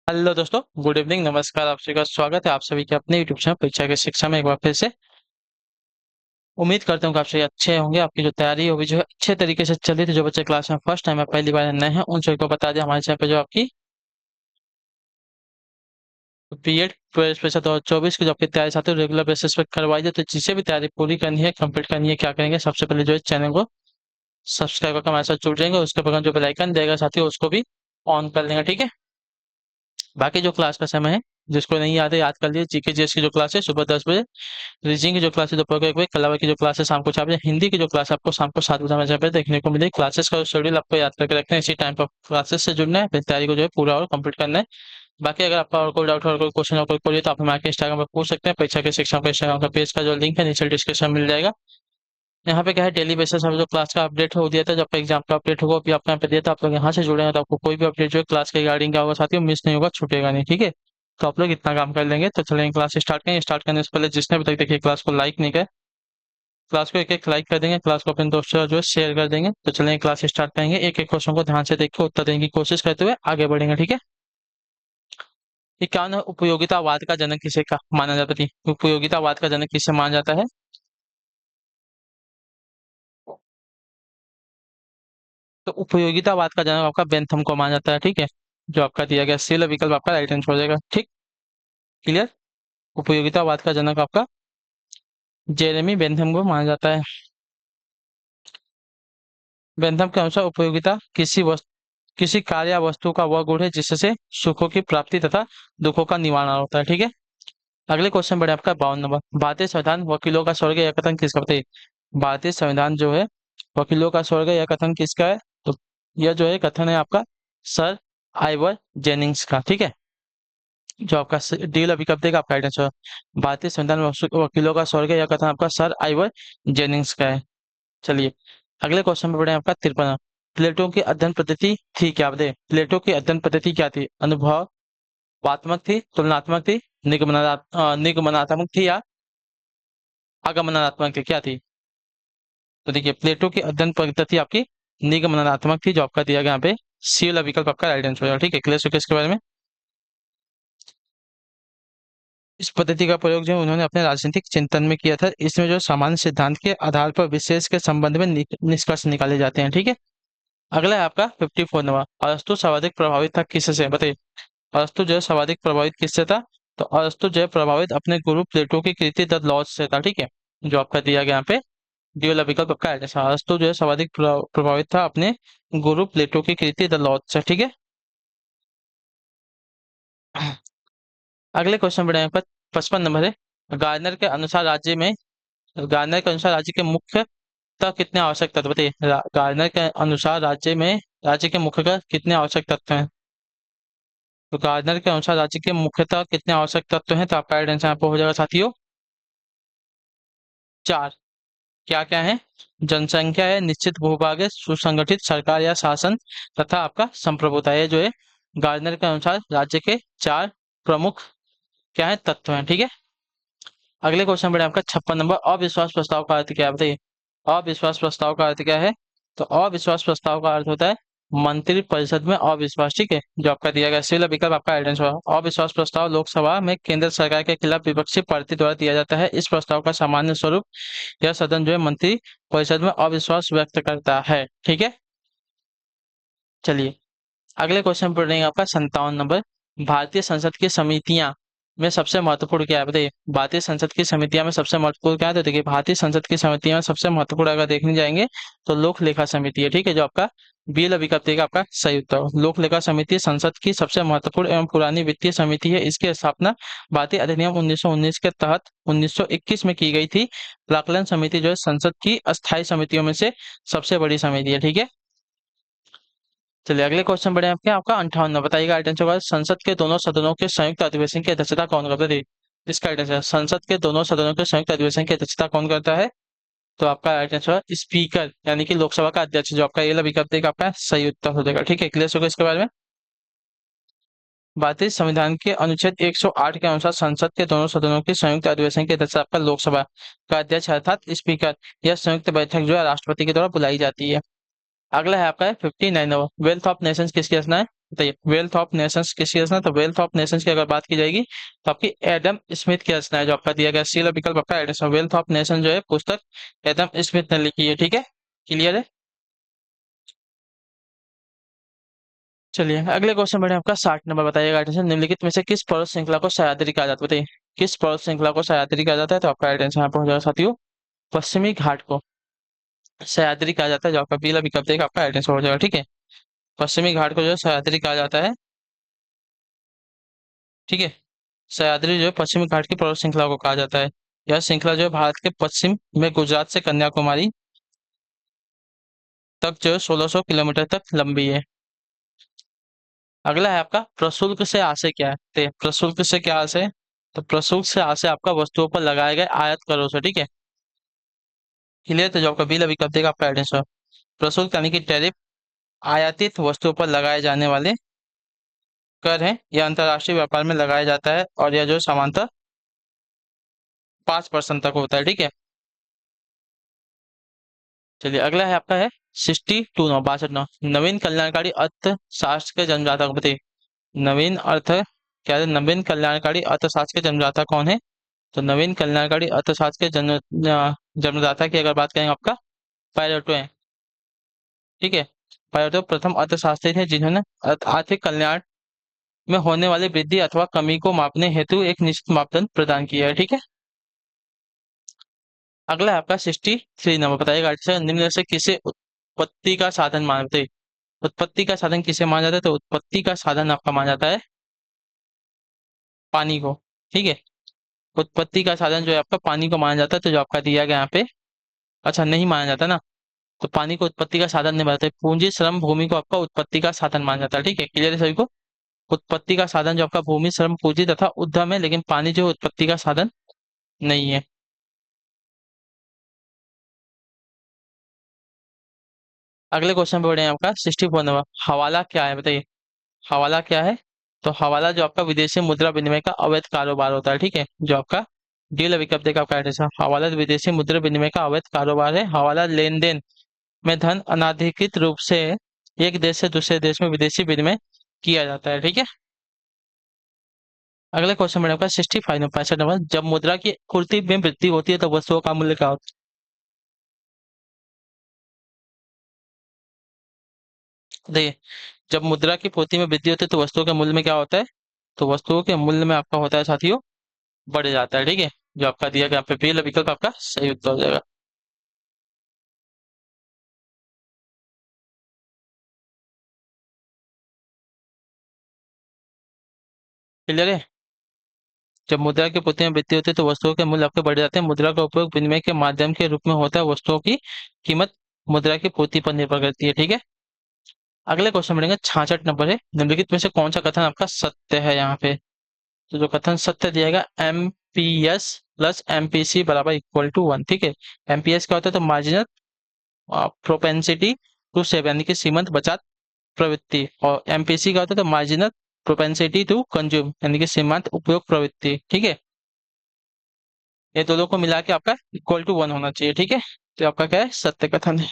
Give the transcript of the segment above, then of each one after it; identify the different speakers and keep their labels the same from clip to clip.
Speaker 1: Hello दोस्तों, good evening, नमस्कार। आप सभी का स्वागत है आप सभी के अपने यूट्यूब चैनल परीक्षा की शिक्षा में एक बार फिर से। उम्मीद करता हूँ कि आप सभी अच्छे होंगे। आपकी जो तैयारी होगी जो है अच्छे तरीके से चल रही थी। जो बच्चे क्लास में फर्स्ट टाइम है, पहली बार नए हैं, उन सभी को बता दें हमारे चैनल पे जो आपकी बीएड ट्वेल्थ स्पेशल 2024 की जो आपकी तैयारी साथी रेगुलर बेसिस पे करवाई जाए। तो जिसे भी तैयारी पूरी करनी है, कंप्लीट करनी है, क्या करेंगे, सबसे पहले जो है चैनल को सब्सक्राइब करके हमारे साथ जुड़ जाएंगे। उसके बगल जो बेल आइकन देगा साथी उसको भी ऑन कर लेंगे, ठीक है। बाकी जो क्लास का समय है, जिसको नहीं याद है याद कर लीजिए। जीके जीएस की जो क्लास है सुबह 10 बजे, रीजनिंग की जो क्लास है दोपहर को 1 बजे, कला की जो क्लास है शाम को 4 बजे, हिंदी की जो क्लास है आपको शाम को 7 बजे हमारे पे देखने को मिलेगी। क्लासेस का शेड्यूल आपको याद करके रखना है, इसी टाइम पर क्लासेस से जुड़ना है, अपनी तैयारी को जो है पूरा और कंप्लीट करना है। बाकी अगर आपका और कोई डाउट और कोई क्वेश्चन और कोई क्वेरी तो आप हमारे इंस्टाग्राम पर पूछ सकते हैं। परीक्षा के शिक्षण का इंस्टाग्राम का पेज का जो लिंक है नीचे डिस्क्रिप्शन मिल जाएगा। यहाँ पे क्या है, डेली बेसिस पर जो क्लास का अपडेट हो दिया था, जब एग्जाम का अपडेट होगा अभी आपने यहाँ पे दिया था। आप लोग यहाँ से जुड़े हैं तो आपको कोई भी अपडेट जो है क्लास के रिगार्डिंग का होगा साथियों, मिस नहीं होगा, छूटेगा नहीं, ठीक है। तो आप लोग इतना काम कर लेंगे तो चलेंगे क्लास स्टार्ट करेंगे। स्टार्ट करने से पहले जिसने अभी तक देखिए क्लास को लाइक नहीं किया, क्लास को एक एक लाइक कर देंगे, क्लास को अपने दोस्तों का जो है शेयर कर देंगे। तो चलेंगे क्लास स्टार्ट करेंगे। एक एक क्वेश्चन को ध्यान से देख के उत्तर देने की कोशिश करते हुए आगे बढ़ेंगे, ठीक है। ये क्या है, उपयोगितावाद का जनक किसे का माना जाता है? उपयोगितावाद का जनक किसे माना जाता है? तो उपयोगितावाद का जनक आपका बेंथम को माना जाता है, ठीक है। जो आपका दिया गया सी विकल्प आपका राइट आंसर हो जाएगा, ठीक। क्लियर। उपयोगितावाद का जनक आपका जेरेमी बेंथम को माना जाता है। बेंथम के अनुसार उपयोगिता किसी कार्य या वस्तु का वह गुण है जिससे सुखों की प्राप्ति तथा दुखों का निवारण होता है, ठीक है। अगले क्वेश्चन बढ़े आपका 52 नंबर। भारतीय संविधान वकीलों का स्वर्ग यह कथन किसका बताइए? भारतीय संविधान जो है वकीलों का स्वर्ग यह कथन किसका है? तो यह जो है कथन है आपका सर आइवर जेनिंग्स का, ठीक है। जो आपका डील अभी कब देगा आपका आंसर। भारतीय संविधान वकीलों का स्वर्ग यह कथन आपका सर आइवर जेनिंग्स का है। चलिए अगले क्वेश्चन में बढ़े आपका 53। प्लेटो की अध्ययन पद्धति थी क्या बताइए? प्लेटो की अध्ययन पद्धति क्या थी? अनुभवात्मक थी, तुलनात्मक थी, निगमनात्मक थी या आगमनात्मक थी, क्या थी? तो देखिए प्लेटो की अध्ययन पद्धति आपकी निगमनात्मक थी, जो आपका दिया गया यहाँ पे सी वाला विकल्प आपका राइट आंसर होगा, ठीक है। क्लियर हो इसके बारे में? इस पद्धति का प्रयोग जो उन्होंने अपने राजनीतिक चिंतन में किया था। इसमें जो सामान्य सिद्धांत के आधार पर विशेष के संबंध में निष्कर्ष निकाले जाते हैं, ठीक है। अगला है आपका 54 नंबर। अरस्तु सर्वाधिक प्रभावित था किससे बताइए? अरस्तु जो है सर्वाधिक प्रभावित किससे था? तो अरस्तु जो है प्रभावित अपने गुरु प्लेटो की कृति द लॉज से था, ठीक है। जो आपका दिया गया यहाँ पे डी वाला विकल्प आपका है। जैसा अरस्तु जो है सर्वाधिक प्रभावित था अपने गुरु प्लेटो की कृति द लॉज से, ठीक है। अगले क्वेश्चन बढ़े आपका 55 नंबर है। गार्नर के अनुसार राज्य में गार्नर के अनुसार राज्य के मुख्य तत्व कितने आवश्यक तत्व बताइए? गार्नर के अनुसार राज्य के मुख्य कितने आवश्यक तत्व हैं? तो गार्डनर के अनुसार राज्य के मुख्यतः कितने आवश्यक तत्व हैं? तो आपका राइट आंसर यहाँ पे हो जाएगा साथियों 4। क्या क्या है? जनसंख्या है, निश्चित भूभाग है, सुसंगठित सरकार या शासन तथा आपका संप्रभुता। ये जो है गार्डनर के अनुसार राज्य के 4 प्रमुख क्या है तत्व हैं, ठीक है। अगले क्वेश्चन बढ़े आपका 56 नंबर। अविश्वास प्रस्ताव का अर्थ क्या है बताइए? अविश्वास प्रस्ताव का अर्थ क्या है? तो अविश्वास प्रस्ताव का अर्थ होता है मंत्रि परिषद में अविश्वास, ठीक है। जो आपका दिया गया सिविल विकल्प आपका आइडेंस हुआ। अविश्वास प्रस्ताव लोकसभा में केंद्र सरकार के खिलाफ विपक्षी पार्टी द्वारा दिया जाता है। इस प्रस्ताव का सामान्य स्वरूप यह सदन जो है मंत्रि परिषद में अविश्वास व्यक्त करता है, ठीक है। चलिए अगले क्वेश्चन पर रहेंगे आपका 57 नंबर। भारतीय संसद की समितियां में सबसे महत्वपूर्ण क्या है बताइए? भारतीय संसद की समितियां में सबसे महत्वपूर्ण क्या है? तो देखिए भारतीय संसद की समितियां में सबसे महत्वपूर्ण अगर देखने जाएंगे तो लोक लेखा समिति है, ठीक है। जो आपका बी विकल्प देगा आपका सही उत्तर। लोक लेखा समिति संसद की सबसे महत्वपूर्ण एवं पुरानी वित्तीय समिति है। इसकी स्थापना भारतीय अधिनियम 1919 के तहत 1921 में की गई थी। प्राक्कलन समिति जो है संसद की अस्थायी समितियों में से सबसे बड़ी समिति है, ठीक है। चलिए अगले क्वेश्चन बढ़े आपके आपका 58 बताइएगा राइट होगा। संसद के दोनों सदनों के संयुक्त अधिवेशन की अध्यक्षता कौन करता है? इसका राइट आंसर संसद के दोनों सदनों के संयुक्त अधिवेशन की अध्यक्षता कौन करता है? तो आपका राइट आंसर स्पीकर यानी कि लोकसभा का अध्यक्ष। जो आपका ये विकल्प देगा आपका सही उत्तर हो जाएगा, ठीक है। क्लियर होगा इसके बारे में? भारतीय संविधान के अनुच्छेद 108 के अनुसार संसद के दोनों सदनों के संयुक्त अधिवेशन की अध्यक्षता आपका लोकसभा का अध्यक्ष अर्थात स्पीकर। यह संयुक्त बैठक जो है राष्ट्रपति के द्वारा बुलाई जाती है। अगला है आपका 59 नंबर। वेल्थ ऑफ नेशंस किसकी रचना है? बताइए, वेल्थ ऑफ नेशंस किसकी रचना? तो वेल्थ ऑफ नेशंस की अगर बात की जाएगी तो आपकी एडम स्मिथ की रचना है, जो आपका दिया गया सी वाला विकल्प आपका एडिशन। वेल्थ ऑफ नेशन जो है पुस्तक एडम स्मिथ ने लिखी है, ठीक है, क्लियर है। चलिए अगले क्वेश्चन बढ़े आपका 60 नंबर, बताइएगा आइटम निम्नलिखित में से किस पर्वत श्रृंखला को सह्याद्री कहा जाता है? बताइए, किस पर्वत श्रृंखला को सह्याद्री कहा जाता है? तो आपका आइटम यहाँ पर हो जाएगा साथियों, पश्चिमी घाट को सह्याद्री कहा जाता है, जो आपका पीला विकल्प देगा आपका आइटम हो जाएगा, ठीक है। पश्चिमी घाट को जो है सह्याद्री कहा जाता है, ठीक है। सह्याद्री जो है पश्चिमी घाट की पर्वत श्रृंखला को कहा जाता है। यह श्रृंखला जो है भारत के पश्चिम में गुजरात से कन्याकुमारी तक जो है 1600 किलोमीटर तक लंबी है। अगला है आपका प्रशुल्क से आशय क्या है? तो प्रशुल्क से क्या आशय है? तो प्रशुल्क से आशय आपका वस्तुओं पर लगाए गए आयात करों से, ठीक है, क्लियर। तो जो आपका बिल विकल्प देगा आपका एड्रेस है। प्रशुल्क यानी कि टैरिफ आयातित वस्तुओं पर लगाए जाने वाले कर हैं, यह अंतर्राष्ट्रीय व्यापार में लगाया जाता है और यह जो सामान्यतः 5% तक होता है, ठीक है। चलिए अगला है आपका है 62 नौ 62 नौ, नवीन कल्याणकारी अर्थशास्त्र के जन्मदाता को बताइए। नवीन अर्थ क्या है? नवीन कल्याणकारी अर्थशास्त्र के जन्मदाता कौन है? तो नवीन कल्याणकारी अर्थशास्त्र के जन्मदाता की अगर बात करें आपका पायलटो है, ठीक है। पायलटो प्रथम अर्थशास्त्री थे जिन्होंने आर्थिक कल्याण में होने वाली वृद्धि अथवा कमी को मापने हेतु एक निश्चित मापदंड प्रदान किया है, ठीक है। अगला है आपका 63 नंबर, बताइएगा अच्छा निम्न में से किसे उत्पत्ति का साधन मानते हैं? उत्पत्ति का साधन किसे माना जाता है? तो उत्पत्ति का साधन आपका माना जाता है पानी को, ठीक है। उत्पत्ति का साधन जो है आपका पानी को माना जाता है, तो जो आपका दिया गया यहाँ पे, अच्छा नहीं माना जाता ना, तो पानी को उत्पत्ति का साधन नहीं मानते। पूंजी श्रम भूमि को आपका उत्पत्ति का साधन माना जाता है, ठीक है, क्लियर है सभी को। उत्पत्ति का साधन जो आपका भूमि श्रम पूंजी तथा उद्यम है, लेकिन पानी जो है उत्पत्ति का साधन नहीं है। अगले क्वेश्चन पे बढ़े हैं आपका 64 नंबर, हवाला क्या है? बताइए, हवाला क्या है? तो हवाला जो आपका विदेशी मुद्रा विनिमय का अवैध कारोबार होता है, ठीक है, जो आपका डील विकल्प देगा आपका एड्रेस है। हवाला विदेशी मुद्रा विनिमय का अवैध कारोबार है। हवाला लेन देन में धन अनाधिकृत रूप से एक देश से दूसरे देश में विदेशी विनिमय किया जाता है, ठीक है। अगले क्वेश्चन में आपका 65 नंबर, जब मुद्रा की पूर्ति में वृद्धि होती है तो वस्तुओं का मूल्य क्या होता है? देखिए, जब मुद्रा की पूर्ति में वृद्धि होती है तो वस्तुओं के मूल्य में क्या होता है? तो वस्तुओं के मूल्य में आपका होता है साथियों, बढ़ जाता है, ठीक है। जो आपका दिया गया यहाँ पे पहला विकल्प आपका सही उत्तर हो जाएगा। क्लियर है। जब मुद्रा की पूर्ति में वृद्धि होती है तो वस्तुओं के मूल्य आपके बढ़ जाते हैं। मुद्रा का उपयोग विनिमय के माध्यम के रूप में होता है। वस्तुओं की कीमत मुद्रा की पूर्ति पर निर्भर करती है, ठीक है। अगले क्वेश्चन बढ़ेंगे 66 नंबर है, निम्नलिखित में से कौन सा कथन आपका सत्य है यहाँ पे? तो जो कथन सत्य दिएगा MPS प्लस MPC बराबर इक्वल टू 1, ठीक है। MPS क्या होता है? तो मार्जिनल प्रोपेंसिटी टू सेव यानी कि सीमंत बचत प्रवृत्ति, और MPC का होता है तो मार्जिनल प्रोपेंसिटी टू कंज्यूम यानी कि सीमांत उपयोग प्रवृत्ति, ठीक है। ये दोनों को मिला के आपका इक्वल टू 1 होना चाहिए, ठीक है। तो आपका क्या है? सत्य कथन है।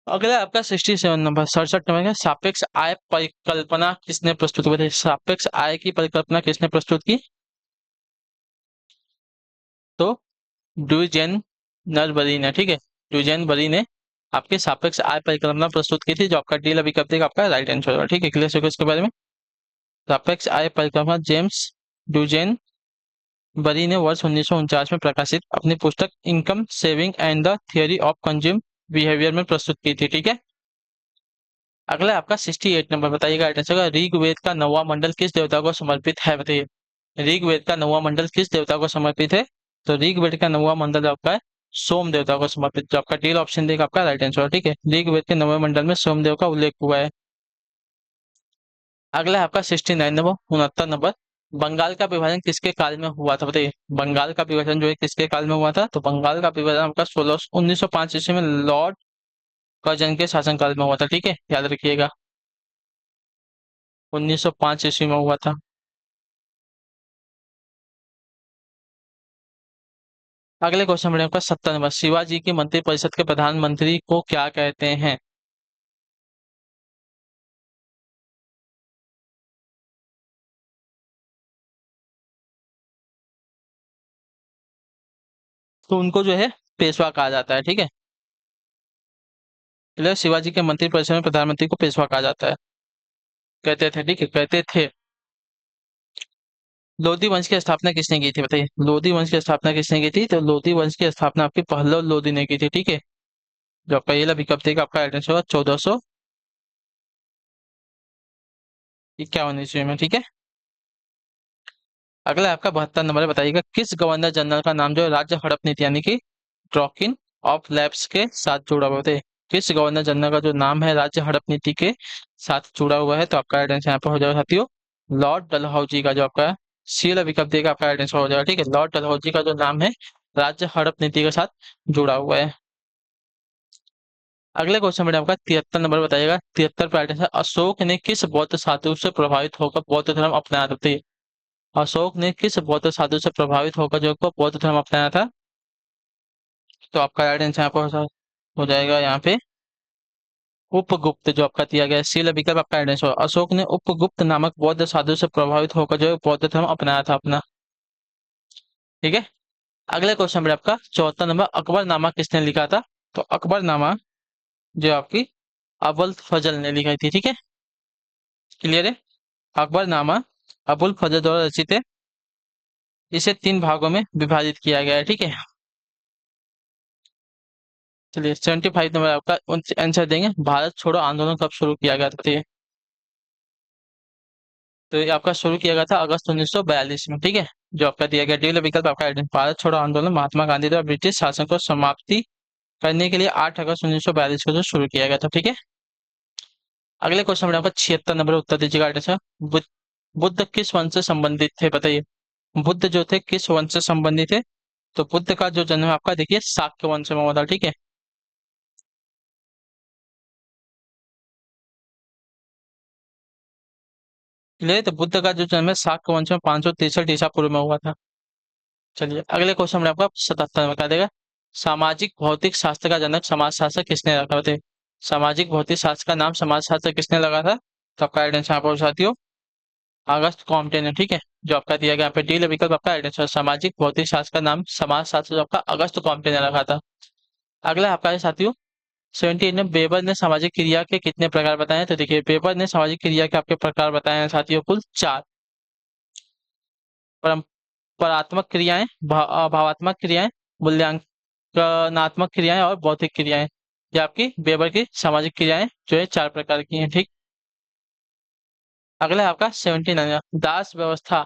Speaker 1: अगला आपका 67 नंबर 67 नंबर है, सापेक्ष आय परिकल्पना किसने प्रस्तुत की? बताइए, सापेक्ष आय की परिकल्पना किसने प्रस्तुत की? तो ड्यूजेन नरबरी ने, ठीक है। ड्यूजेन बरी ने आपके सापेक्ष आय परिकल्पना प्रस्तुत की थी, जो आपका डी विकल्प देगा आपका राइट आंसर होगा, ठीक है, क्लियर हो गया इसके बारे में। सापेक्ष आय परिकल्पना जेम्स ड्यूजेन बरी ने वर्ष 1949 में प्रकाशित अपनी पुस्तक income saving and the theory of consume behaviour में प्रस्तुत की थी, ठीक है। अगला आपका 68 नंबर, बताइएगा आइटम होगा, ऋग्वेद का 9वां मंडल किस देवता को समर्पित है? बताइए, ऋग्वेद का 9वां मंडल किस देवता को समर्पित है? तो ऋग्वेद का 9वां मंडल आपका है सोम देवता को समर्पित, जो आपका डी ऑप्शन देगा आपका राइट आंसर, ठीक है। ऋग्वेद के 9वें मंडल में सोमदेव का उल्लेख हुआ है। अगला है आपका 69 नंबर 69 नंबर, बंगाल का विभाजन किसके काल में हुआ था? बताइए, बंगाल का विभाजन जो है किसके काल में हुआ था? तो बंगाल का विभाजन आपका 1905 ईस्वी में लॉर्ड कर्जन के शासनकाल में हुआ था, ठीक है, याद रखिएगा। 1905 ईस्वी में हुआ था। अगले क्वेश्चन बढ़े आपका 70 नंबर, शिवाजी की मंत्रिपरिषद के प्रधानमंत्री को क्या कहते हैं? तो उनको जो है पेशवा कहा जाता है, ठीक है। इसलिए शिवाजी के मंत्रिपरिषद में प्रधानमंत्री को पेशवा कहा जाता है, कहते थे, ठीक है, कहते थे। लोधी वंश की स्थापना किसने की थी, बताइए। लोधी वंश की स्थापना किसने की थी? तो लोधी वंश की स्थापना आपकी पहलव लोधी ने की थी, ठीक है। जो आपका ये विकल्प देगा आपका एड्रेस होगा 1451 ईस्वी में, ठीक है। अगला आपका 72 नंबर है, बताइएगा किस गवर्नर जनरल का नाम जो है राज्य हड़प नीति यानी कि ड्रॉकिन ऑफ लैप्स के साथ जुड़ा हुआ है? किस गवर्नर जनरल का जो नाम है राज्य हड़प नीति के साथ जुड़ा हुआ है? तो आपका एड्रेस यहाँ पे हो जाएगा साथियों लॉर्ड डलहौजी का, जो आपका सी वाला विकल्प देगा आपका एड्रेस हो जाएगा, ठीक है। लॉर्ड डलहौजी का जो नाम है राज्य हड़प नीति के साथ जुड़ा हुआ है। अगले क्वेश्चन में आपका 73 नंबर बताइएगा, 73 पे एड्रेस है, अशोक ने किस बौद्ध साधु से प्रभावित होकर बौद्ध धर्म अपनाया था? अशोक ने किस बौद्ध साधु से प्रभावित होकर जो को बौद्ध धर्म अपनाया था? तो आपका राइट आंसर यहाँ पर हो जाएगा यहाँ पे उपगुप्त, जो आपका दिया गया है सी विकल्प आपका राइट आंसर। अशोक ने उपगुप्त नामक बौद्ध साधु से प्रभावित होकर जो है बौद्ध धर्म अपनाया था अपना, ठीक है। अगले क्वेश्चन में आपका 74 नंबर, अकबरनामा किसने लिखा था? तो अकबरनामा जो आपकी अबुल फजल ने लिखी थी, ठीक है। क्लियर है? अकबरनामा अबुल फजल द्वारा रचित है। इसे 3 भागों में विभाजित किया गया है, ठीक है। चलिए 75 नंबर आपका आंसर देंगे, भारत छोड़ो आंदोलन कब शुरू किया गया था, बताइए। तो ये आपका शुरू किया गया था अगस्त 1942 में, ठीक है। जो आपका दिया गया डी विकल्प आपका भारत छोड़ो आंदोलन महात्मा गांधी द्वारा ब्रिटिश शासन को समाप्ति करने के लिए 8 अगस्त 1942 को जो शुरू किया गया था, ठीक है। अगले क्वेश्चन में आपका 76 नंबर उत्तर दीजिएगा। अच्छा, बुद्ध किस वंश से संबंधित थे, बताइए। बुद्ध जो थे किस वंश से संबंधित थे? तो बुद्ध का जो जन्म आपका देखिए शाक्य वंश में हुआ था, ठीक है। इसलिए तो बुद्ध का जो जन्म है शाक्य वंश में 563 ईसा पूर्व में हुआ था। चलिए अगले क्वेश्चन में आपका 77 बता देगा, सामाजिक भौतिक शास्त्र का जनक समाज शास्त्र किसने रखा थे? सामाजिक भौतिक शास्त्र का नाम समाज शास्त्र किसने लगा था? तो आपका आइडेंस यहाँ पर साथियों अगस्त कॉम्टे ने, ठीक है। जो आपका दिया गया यहाँ पे डी विकल्प आपका आइडेंस, सामाजिक भौतिक शास्त्र का नाम समाज शास्त्र जो आपका अगस्त कॉम्टे ने रखा था। अगला आपका है साथियों 78 में, बेबर ने सामाजिक क्रिया के कितने प्रकार बताए हैं? तो देखिए बेबर ने सामाजिक क्रिया के आपके प्रकार बताए हैं साथियों कुल 4। परम्परात्मक क्रियाएं, भावात्मक क्रियाएं, मूल्यांकनात्मक क्रियाएं और बौद्धिक क्रियाएं। ये आपकी बेबर की सामाजिक क्रियाएं जो है 4 प्रकार की हैं, ठीक। अगला है आपका 79, दास व्यवस्था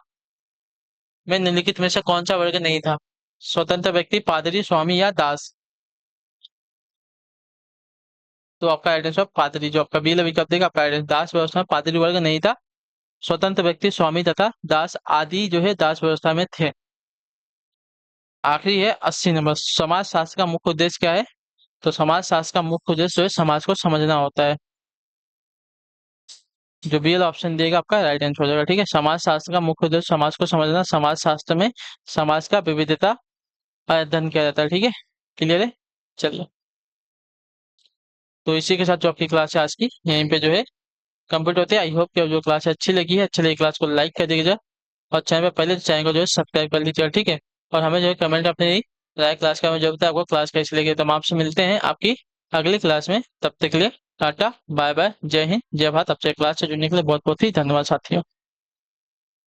Speaker 1: में निम्नलिखित में से कौन सा वर्ग नहीं था? स्वतंत्र व्यक्ति, पादरी, स्वामी या दास? तो आपका एड्रेस ऑफ पादरी, जो आपका बी विकल्प देगा आपका एड्रेस, दास व्यवस्था में पादरी वर्ग नहीं था। स्वतंत्र व्यक्ति, स्वामी तथा दास आदि जो है दास व्यवस्था में थे। आखिरी है 80 नंबर, समाज शास्त्र का मुख्य उद्देश्य क्या है? तो समाज शास्त्र का मुख्य उद्देश्य जो है समाज को समझना होता है। जो बी वाला ऑप्शन देगा आपका राइट आंसर हो जाएगा, ठीक है। समाज शास्त्र का मुख्य उद्देश्य समाज को समझना, समाज शास्त्र में समाज का विविधता का अध्ययन किया जाता है, ठीक है। क्लियर है? चलिए तो इसी के साथ जो आपकी क्लास है आज की यहीं पे जो है कंप्लीट होती है। आई होप कि जो क्लास है अच्छी लगी है, अच्छी लगी क्लास को लाइक कर दीजिएगा और चैनल पर पहले चैनल को जो है सब्सक्राइब कर लीजिएगा, ठीक है। और हमें जो है कमेंट अपनी राय क्लास का हमें जरूरत है, आपको क्लास कैसी लगी। तो हम आपसे मिलते हैं आपकी अगली क्लास में, तब तक के लिए टाटा बाय बाय, जय हिंद जय भारत। आपसे क्लास से जुड़ने के लिए बहुत बहुत ही धन्यवाद साथियों।